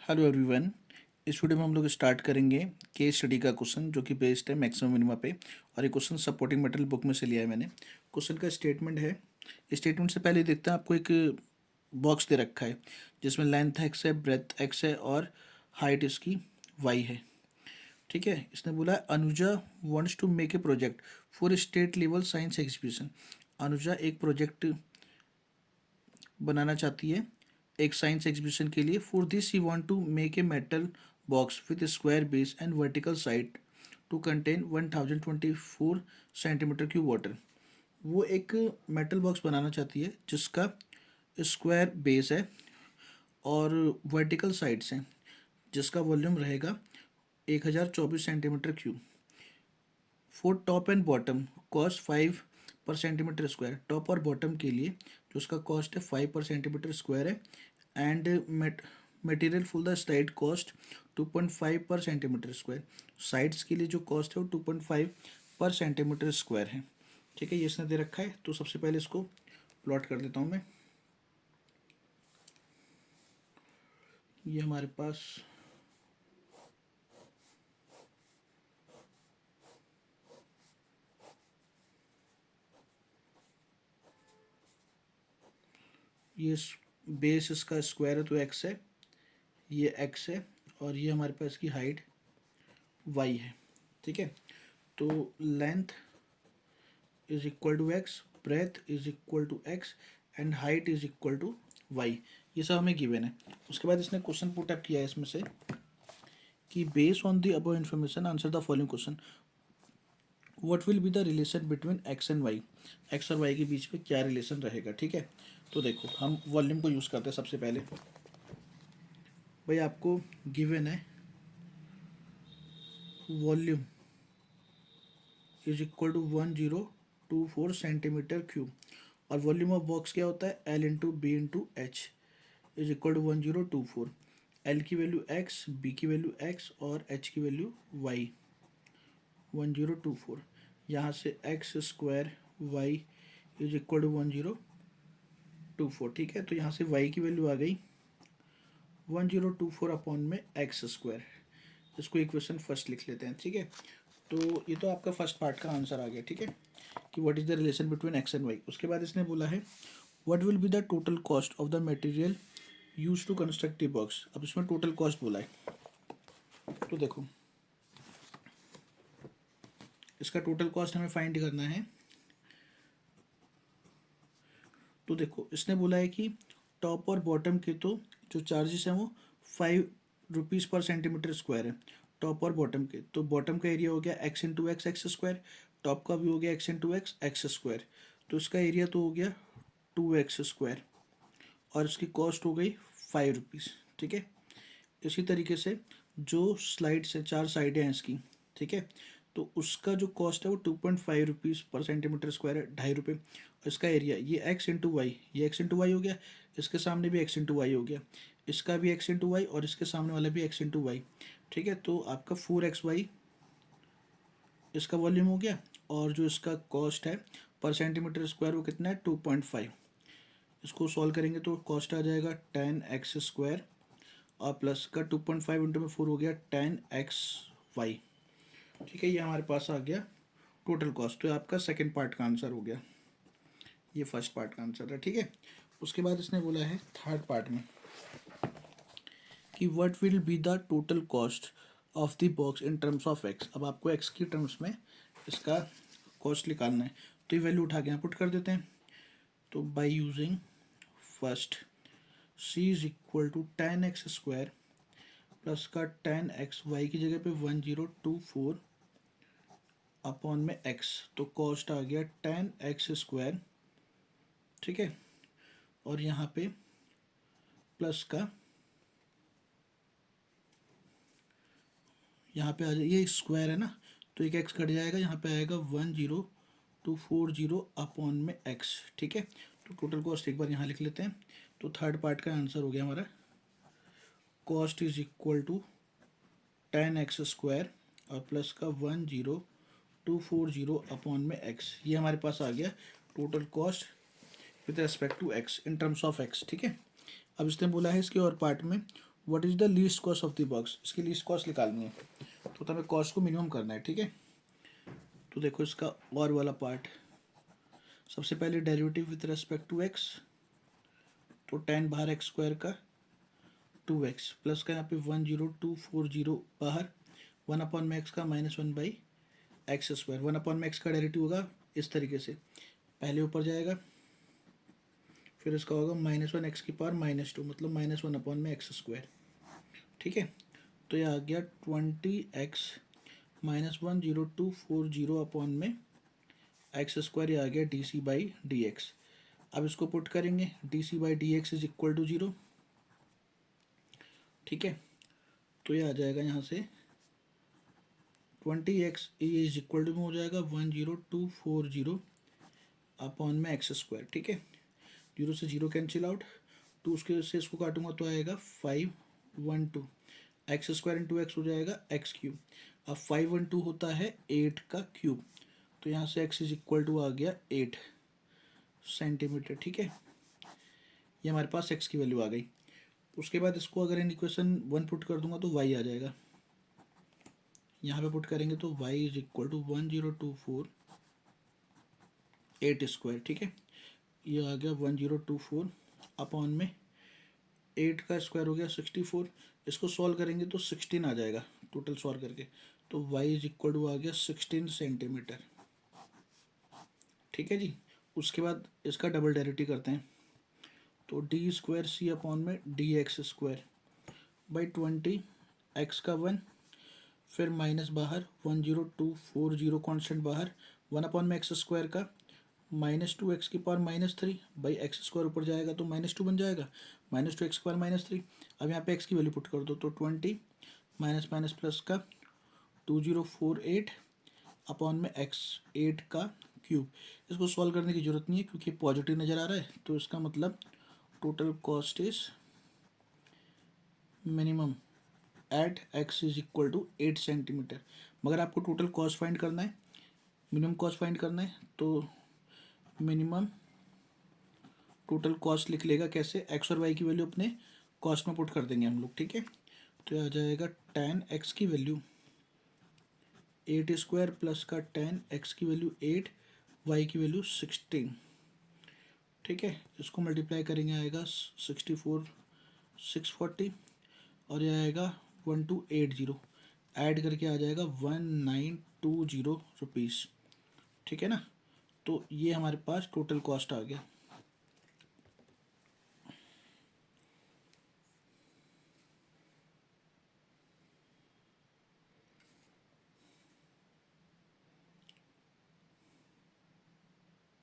Hello everyone. इस video में हम लोग स्टार्ट करेंगे केस स्टडी का क्वेश्चन जो कि बेस्ड है मैक्सिमम मिनिमा पे। और ये क्वेश्चन सपोर्टिंग मटेरियल बुक में से लिया है मैंने। क्वेश्चन का स्टेटमेंट है। स्टेटमेंट से पहले देखते हैं, आपको एक बॉक्स दे रखा है जिसमें लेंथ एक्स है, ब्रेथ एक्स है और हाइट इसकी वाई है। ठीक है, इसने बोला है Anuja wants to make a project for state level science exhibition. Anuja एक प्रोजेक्ट बनाना चाहती है एक साइंस एग्जीबिशन के लिए। For this he want to make a metal box with square base and vertical side to contain 1024 centimetre cube water. वो एक metal box बनाना चाहती है जिसका स्क्वायर बेस है और वर्टिकल साइड्स हैं, जिसका वॉल्यूम रहेगा 1024 centimetre cube. For top and bottom cost 5 पर सेंटीमीटर स्क्वायर। टॉप और बॉटम के लिए जो उसका कॉस्ट है 5 पर सेंटीमीटर स्क्वायर है। And material full the slide cost 2.5 पर सेंटीमीटर स्क्वायर। साइड्स के लिए जो कॉस्ट है वो 2.5 पर सेंटीमीटर स्क्वायर है। ठीक है, ये इसने दे रखा है। तो सबसे पहले इसको प्लॉट कर देता हूँ मैं। ये हमारे पास ये बेस इसका स्क्वायर है तो एक्स है, ये एक्स है और ये हमारे पास की हाइट वाई है। ठीक है, तो length is equal to X, breadth is equal to X and height is equal to Y. ये सब हमें गिवन है। उसके बाद इसने क्वेश्चन पुट अप किया है इसमें से कि based on the above information answer the following question. What will be the relation between X and Y. X और वाई के बीच में क्या रिलेशन रहेगा। ठीक है, तो देखो हम वॉल्यूम को यूज़ करते हैं। सबसे पहले भाई आपको गिवन है volume is equal to 1024 centimetre cube. और वॉल्यूम ऑफ बॉक्स क्या होता है, L into B into H is equal to 1024। L की वैल्यू एक्स, बी की वैल्यू एक्स और एच की वैल्यू वाई 1024। यहाँ से X square Y is equal to 1024। ठीक है, तो यहाँ से वाई की वैल्यू आ गई 1024 अपॉन में एक्स स्क्वायर। इसको इक्वेशन फर्स्ट लिख लेते हैं। ठीक है, तो ये तो आपका फर्स्ट पार्ट का आंसर आ गया। ठीक है, कि what is the relation between X and Y. उसके बाद इसने बोला है what will be the total cost of the material use to construct a box. अब इसमें टोटल कॉस्ट बोला है, तो देखो इसका टोटल कॉस्ट हमें फाइंड करना है। तो देखो इसने बोला है कि टॉप और बॉटम के तो जो चार्जेस हैं वो 5 रुपीज़ पर सेंटीमीटर स्क्वायर है। टॉप और बॉटम के, तो बॉटम का एरिया हो गया x into x x square, top का भी हो गया x into x x square, तो इसका एरिया तो हो गया 2x स्क्वायर और इसकी कॉस्ट हो गई 5 रुपीज़। ठीक है, इसी तरीके से जो स्लाइड से चार साइडें हैं इसकी, ठीक है, तो उसका जो कॉस्ट है वो 2.5 रुपीज़ पर सेंटीमीटर स्क्वायर है, 2.5 रुपये। इसका एरिया ये एक्स इंटू वाई, ये एक्स इंटू वाई हो गया, इसके सामने भी एक्स इंटू वाई हो गया, इसका भी एक्स इंटू वाई और इसके सामने वाला भी एक्स इंटू वाई। ठीक है, तो आपका 4xy इसका वॉल्यूम हो गया और जो इसका कॉस्ट है पर सेंटीमीटर स्क्वायर वो कितना है 2.5। इसको सॉल्व करेंगे तो कॉस्ट आ जाएगा 10x स्क्वायर और प्लस का 2.5 इंटू में 4 हो गया 10xy। ठीक है, ये हमारे पास आ गया टोटल कॉस्ट। तो आपका सेकंड पार्ट का आंसर हो गया, ये फर्स्ट पार्ट का आंसर है। ठीक है, उसके बाद इसने बोला है थर्ड पार्ट में कि what will be the total cost of the box in terms of x. अब आपको एक्स की टर्म्स में इसका कॉस्ट निकालना है, तो ये वैल्यू उठा के यहाँ पुट कर देते हैं। तो by using first c is equal to 10x square plus का 10xy की जगह पे 1024 अपॉन में x, तो कॉस्ट आ गया 10x स्क्वायर। ठीक है, और यहाँ पे प्लस का यहाँ पे आ जाए, ये स्क्वायर है ना तो एक x कट जाएगा, यहाँ पे आएगा 10240 अपॉन में x। ठीक है, तो टोटल कॉस्ट एक बार यहाँ लिख लेते हैं। तो थर्ड पार्ट का आंसर हो गया हमारा cost is equal to 10x square और प्लस का 10240 अपॉन में x। ये हमारे पास आ गया total cost with respect to x in terms of x। ठीक है, अब इसने बोला है इसके और पार्ट में what is the least cost of the box, इसकी लीस्ट कॉस्ट निकालनी है, तो हमें कॉस्ट को मिनिमम करना है, ठीक है। तो देखो इसका और वाला पार्ट, सबसे पहले derivative with respect to X, तो टेन बाहर एक्स स्क्वायर का 2x प्लस का यहाँ पे 10240 बाहर 1/x का -1/x²। 1/x का डेरिवेटिव होगा इस तरीके से, पहले ऊपर जाएगा, फिर इसका होगा -1x⁻², मतलब -1/x², ठीक है। तो ये आ गया 20x -10240 ये आ गया dc/dx। अब इसको पुट करेंगे, dc/dx इज इक्वल टू 0, ठीक है। तो ये आ जाएगा यहाँ से 20x इज इक्वल टू में हो जाएगा 10240/x², ठीक है। 0 से 0 कैंसिल आउट, तो उसके से इसको काटूंगा तो आएगा 512, x² इंटू एक्स हो जाएगा x³। अब 512 होता है 8 का क्यूब, तो यहाँ से x इज इक्वल टू आ गया 8 सेंटीमीटर, ठीक है। ये हमारे पास x की वैल्यू आ गई। उसके बाद इसको अगर इन इक्वेशन 1 पुट कर दूंगा तो y आ जाएगा, यहाँ पे पुट करेंगे तो y इज इक्वल टू 10248², ठीक है। ये आ गया 1024 अपॉन में 8 का स्क्वायर हो गया 64, इसको सॉल्व करेंगे तो 16 आ जाएगा टोटल सॉल्व करके, तो y इज इक्वल टू आ गया 16 सेंटीमीटर, ठीक है जी। उसके बाद इसका डबल डेरिवेटिव करते हैं, तो d² अपॉन में dx² बाई 20 x का 1, फिर माइनस बाहर 10240 कॉन्स्टेंट बाहर 1/x² का -2x⁻³ बाई x² ऊपर जाएगा तो -2 बन जाएगा, -2x²-3। अब यहाँ पे x की वैल्यू पुट कर दो, तो 20 माइनस माइनस प्लस का 2048 अपॉन में x 8 का क्यूब। इसको सॉल्व करने की ज़रूरत नहीं है क्योंकि पॉजिटिव नज़र आ रहा है, तो इसका मतलब total cost is minimum at x is equal to 8 centimetre. मगर आपको टोटल कॉस्ट फाइंड करना है, मिनिमम कॉस्ट फाइंड करना है, तो मिनिमम टोटल कॉस्ट लिख लेगा कैसे, x और y की वैल्यू अपने कॉस्ट में पुट कर देंगे हम लोग, ठीक है। तो आ जाएगा 10x की वैल्यू 8² प्लस का 10x की वैल्यू 8, y की वैल्यू 16, ठीक है। इसको मल्टीप्लाई करेंगे आएगा 64 640 और यह आएगा 1280, ऐड करके आ जाएगा 1920 रुपीज़, ठीक है ना। तो ये हमारे पास टोटल कॉस्ट आ गया।